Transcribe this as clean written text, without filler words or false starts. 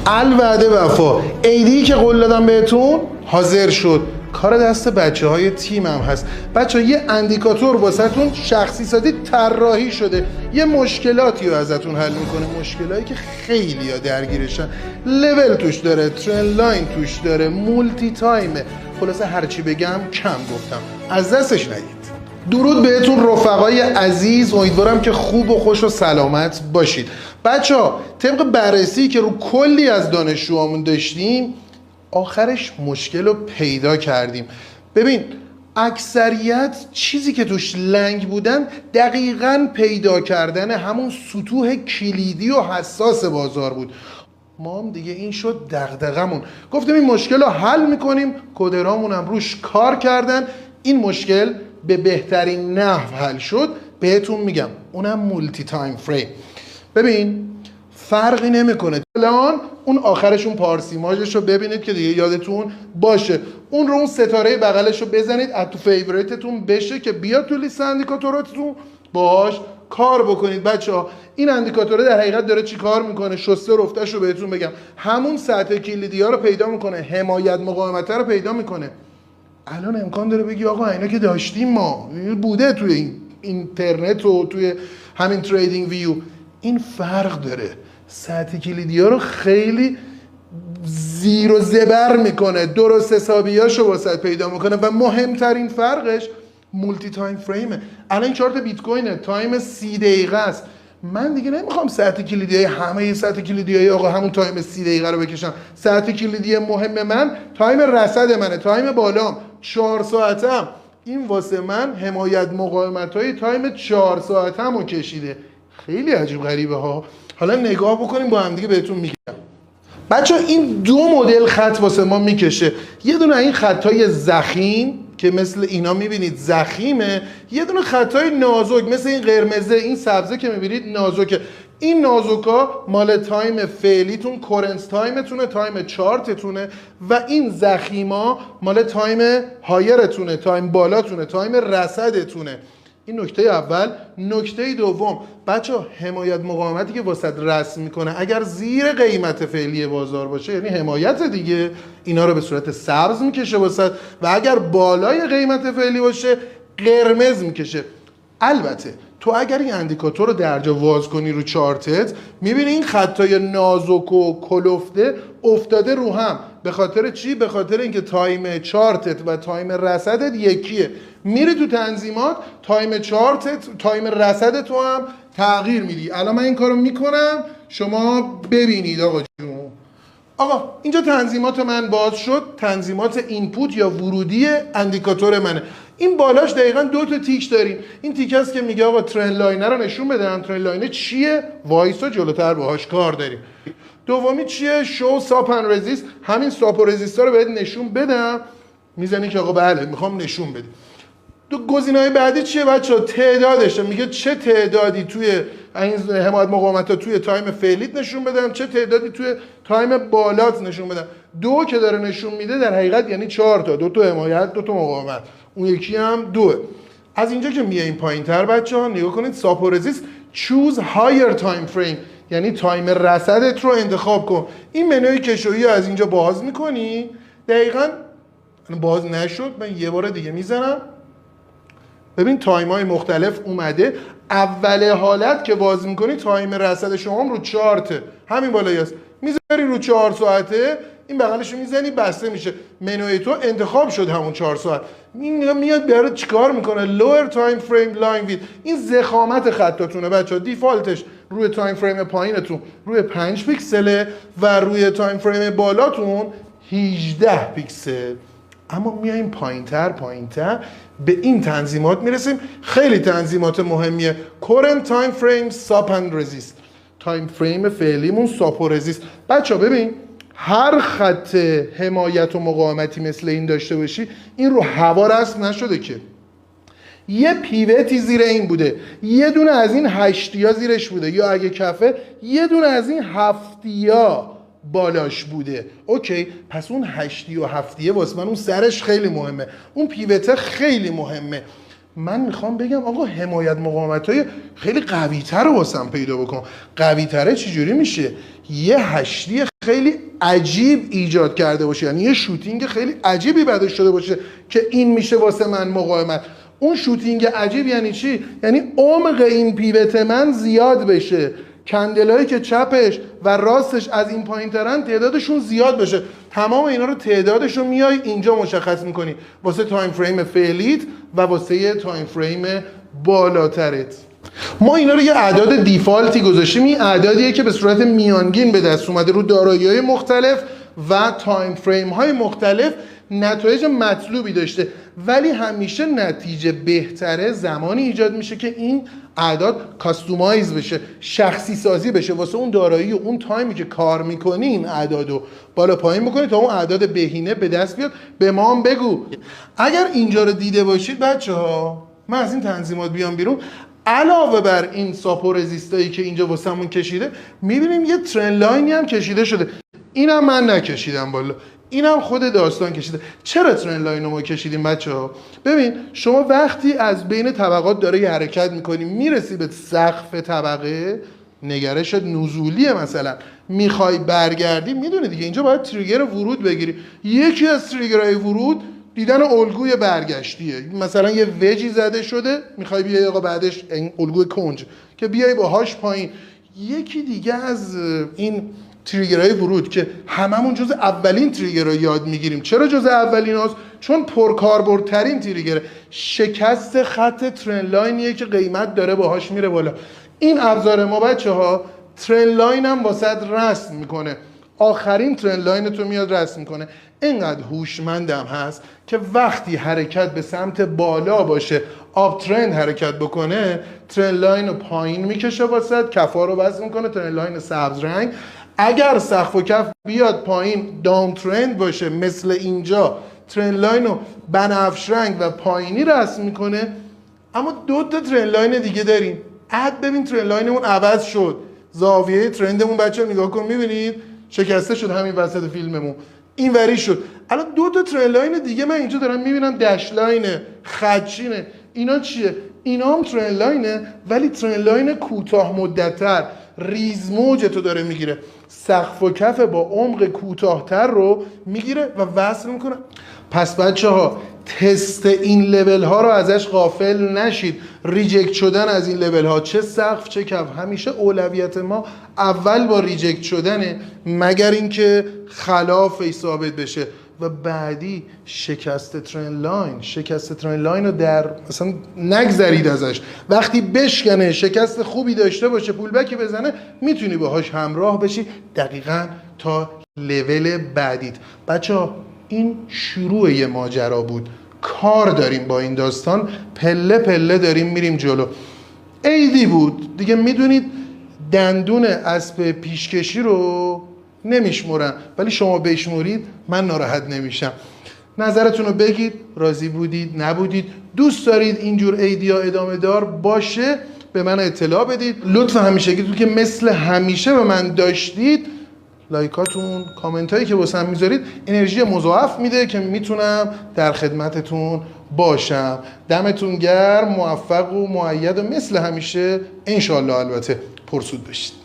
الوعده وفا. ایدی که قول دادم بهتون حاضر شد. کار دست بچه های تیم هم هست. بچه ها یه اندیکاتور واسهتون شخصی سازی طراحی شده، یه مشکلاتی رو ازتون حل میکنه، مشکلاتی که خیلی ها درگیرشن. لول توش داره، ترند لاین توش داره، مولتی تایمه. خلاصه هرچی بگم کم گفتم، از دستش نگید. درود بهتون رفقای عزیز، امیدوارم که خوب و خوش و سلامت باشید. بچه ها طبق بررسی که رو کلی از دانشجوامون داشتیم، آخرش مشکل رو پیدا کردیم. ببین اکثریت چیزی که توش لنگ بودن دقیقاً پیدا کردن همون سطوح کلیدی و حساس بازار بود. ما هم دیگه این شد دغدغمون، گفتیم این مشکل رو حل میکنیم. کدرامون هم روش کار کردن، این مشکل به بهترین نحو حل شد. بهتون میگم اونم مولتی تایم فریم. ببین فرقی نمیکنه. الان اون آخرش اون پارسیماژش رو ببینید که دیگه یادتون باشه. اون رو اون ستاره بغلش رو بزنید از تو فیوریتتون بشه که بیاد تو لیست اندیکاتوراتتون باش کار بکنید. بچه ها این اندیکاتوره در حقیقت داره چی کار میکنه؟ شسته رفتش رو بهتون بگم. همون سطح کلیدی ها رو پیدا میکنه، حمایت مقاومت رو پیدا میکنه. الان امکان داره بگی آقا اینا که داشتیم ما بوده توی این اینترنت و توی همین تریدینگ ویو. این فرق داره، سطح کلیدی ها رو خیلی زیر و زبر میکنه، درست حسابیاشو واسه پیدا میکنه و مهمترین فرقش مولتی تایم فریمه. الان این چارت بیت کوینه، تایم 30 دقیقه است. من دیگه نمیخوام سطح کلیدی های همه سطح کلیدی های آقا همون تایم 30 دقیقه رو بکشم. سطح کلیدی مهم من تایم رصد منه، تایم بالام 4 ساعتم. این واسه من حمایت مقاومت های تایم 4 ساعتم رو کشیده. خیلی عجیب غریبه ها. حالا نگاه بکنیم با هم دیگه بهتون میگم. بچه این دو مدل خط واسه ما میکشه. یه دونه این خطای ضخیم که مثل اینا میبینید ضخیمه، یه دونه خطای نازک مثل این قرمزه، این سبزه که میبینید نازکه. این نازوکا مال تایم فعلیتون، کورنت تایمتونه، تایم چارتتونه، و این ضخیما مال تایم هایرتونه، تایم بالاتونه، تایم رصدتونه. این نکته اول. نکته دوم بچه حمایت مقاومتی که واسط رسم میکنه اگر زیر قیمت فعلی بازار باشه یعنی حمایت دیگه، اینا رو به صورت سبز میکشه واسط، و اگر بالای قیمت فعلی باشه قرمز میکشه. البته تو اگر این اندیکاتور رو درجا واز کنی رو چارتت میبینی این خطای نازک و کلفته افتاده رو هم. به خاطر چی؟ به خاطر اینکه تایم چارتت و تایم رصدت یکیه. میری تو تنظیمات تایم چارتت، تایم رصدت تو هم تغییر میدی. الان من این کارو میکنم شما ببینید آقا جون. آقا اینجا تنظیمات من باز شد، تنظیمات اینپوت یا ورودی اندیکاتور منه. این بالاش دقیقاً 2 تا تیک داریم. این تیک هست که میگه آقا ترند لاینر رو نشون بدم. ترند لاینر چیه؟ وایسا جلوتر باهاش کار داریم. دومی چیه؟ شو ساپ اند رزیست. همین ساپ و رزیستا رو بهت نشون بدم. میزنی که آقا بله میخوام نشون بدم. دو گزینه‌های بعدی چیه بچه‌ها؟ تعدادش. میگه چه تعدادی توی این حمایت مقاومت‌ها توی تایم فعلیت نشون بدم، چه تعدادی توی تایم بالات نشون بدم. 2 که داره نشون میده در حقیقت یعنی 4 تا، 2 تا حمایت، 2 تا مقاومت، اون یکی هم 2. از اینجا که میاییم پایین‌تر بچه‌ها نگاه کنید ساپ و رزیست. choose higher time frame یعنی تایم رصدت رو انتخاب کن. این منوی کشویی از اینجا باز می‌کنی. دقیقاً باز نشد، من یه بار دیگه میزنم. ببین تایم های مختلف اومده. اول حالت که باز میکنی تایم رصد شما رو چارته، همین بالایی هست، میذاری رو 4 ساعته، این بغلش رو میزنی بسته میشه. منوی تو انتخاب شد همون 4 ساعت. این میاد برای چیکار میکنه؟ lower time frame line width. این ضخامت خطاتونه بچه ها. دیفالتش روی تایم فریم پایینتون روی 5 پیکسله و روی تایم فریم بالاتون 18 پیکسل. اما میایم پایینتر به این تنظیمات میرسیم. خیلی تنظیمات مهمیه. current time frame stop and resist. تایم فریم فعلیمون stop و resist. بچه ببین هر خط حمایت و مقاومتی مثل این داشته باشی این رو هوا رسم نشده که. یه پیوتی زیر این بوده، یه دونه از این هشتیا زیرش بوده، یا اگه کفه یه دونه از این هفتیا بالاش بوده. اوکی، پس اون هشتی و هفتیه واسه من اون سرش خیلی مهمه، اون پیوته خیلی مهمه. من میخوام بگم آقا حمایت مقاومت‌های خیلی قوی‌تر رو واسم پیدا بکن. قوی‌تره چجوری میشه؟ یه هشتی خیلی عجیب ایجاد کرده باشه، یعنی یه شوتینگ خیلی عجیبی بعدش شده باشه که این میشه واسه من مقاومت. اون شوتینگ عجیب یعنی چی؟ یعنی عمق این پیوت من زیاد بشه، کندلایی که چپش و راستش از این پایین ترن تعدادشون زیاد بشه. تمام اینا رو تعدادشون میای اینجا مشخص میکنی واسه تایم فریم فعلیت و واسه تایم فریم بالاترت. ما اینا رو یه اعداد دیفالتی گذاشتیم. این اعدادیه که به صورت میانگین به دست اومده رو دارایی‌های مختلف و تایم فریم های مختلف نتایج مطلوبی داشته، ولی همیشه نتیجه بهتره زمانی ایجاد میشه که این اعداد کاستومایز بشه، شخصی سازی بشه واسه اون دارایی و اون تایمی که کار میکنی. این اعدادو بالا پایین بکنی تا اون اعداد بهینه به دست بیاد. به ما هم بگو اگر اینجا رو دیده باشید بچه‌ها، من از این تنظیمات بیام بیرون، علاوه بر این ساپو رزیستایی که اینجا واسمون کشیده، میبینیم یه ترن لاینی هم کشیده شده. اینم من نکشیدم بالا، اینم خود داستان کشیده. چرا ترن لاین رو ما کشیدیم بچه‌ها؟ ببین شما وقتی از بین طبقات داره یه حرکت میکنی میرسی به سقف طبقه، نگرشت نزولیه مثلا، میخوای برگردی، میدونی دیگه اینجا باید تریگر ورود بگیری. یکی از تریگرهای ورود دیدن الگوی برگشتیه. مثلا یه وجی زده شده، میخوای بیای آقا بعدش این الگوی کنج که بیای باهاش پایین. یکی دیگه از این تریگرهای ورود که هممون جز اولین تریگرها یاد میگیریم. چرا جز اولین هاست؟ چون پرکاربردترین تریگره. شکست خط ترن لاینیه که قیمت داره باهاش میره بالا. این ابزار ما بچه‌ها ترن لاین هم واسط رسم میکنه، آخرین ترن لاین تو میاد رسم میکنه. اینقدر هوشمندم هست که وقتی حرکت به سمت بالا باشه، آپ ترند حرکت بکنه، ترن لاین رو پایین میکشه واسط، کفا رو وصل میکنه، ترن لاین سبز رنگ. اگر سقف و کف بیاد پایین، داون ترند باشه مثل اینجا، ترن لاین رو بنفش رنگ و پایینی رسم میکنه. اما دو تا ترن لاین دیگه داریم. ببین ترن لاینمون عوض شد، زاویه ترندمون بچه‌ها نگاه کن، میبینید شکسته شد همین وسط فیلممون، این وری شد. الان دو تا ترن لاین دیگه من اینجا دارم میبینم، دش لاینه، خدچینه. اینا چیه؟ اینا هم ترن لاینه، ولی ترن لاین کوتاه مدت‌تر، ریز موج تو داره میگیره، سقف و کف با عمق کوتاه‌تر رو میگیره و وصل میکنه. پس بچه‌ها تست این لول ها رو ازش غافل نشید. ریجکت شدن از این لول ها، چه سقف چه کف، همیشه اولویت ما اول با ریجکت شدنه، مگر اینکه خلافش ثابت بشه و بعدی شکست ترن لاین. شکست ترن لاین رو در مثلا نگذرید ازش. وقتی بشکنه، شکست خوبی داشته باشه، پولبکی بزنه، میتونی باهاش همراه بشی دقیقاً تا لول بعدیت. بچه‌ها این شروع یه ماجرا بود، کار داریم با این داستان، پله پله داریم میریم جلو. عیدی بود دیگه، میدونید دندون اسب پیشکشی رو نمیشمرن، ولی شما بشمرید من ناراحت نمیشم. نظرتون رو بگید، راضی بودید نبودید، دوست دارید اینجور عیدیا ادامه دار باشه به من اطلاع بدید. لطف همیشگیتون که مثل همیشه به من داشتید، لایکاتون، کامنت هایی که واسم میذارید انرژی مضاعف میده که میتونم در خدمتتون باشم. دمتون گرم، موفق و مؤید و مثل همیشه انشالله البته پرسود بشید.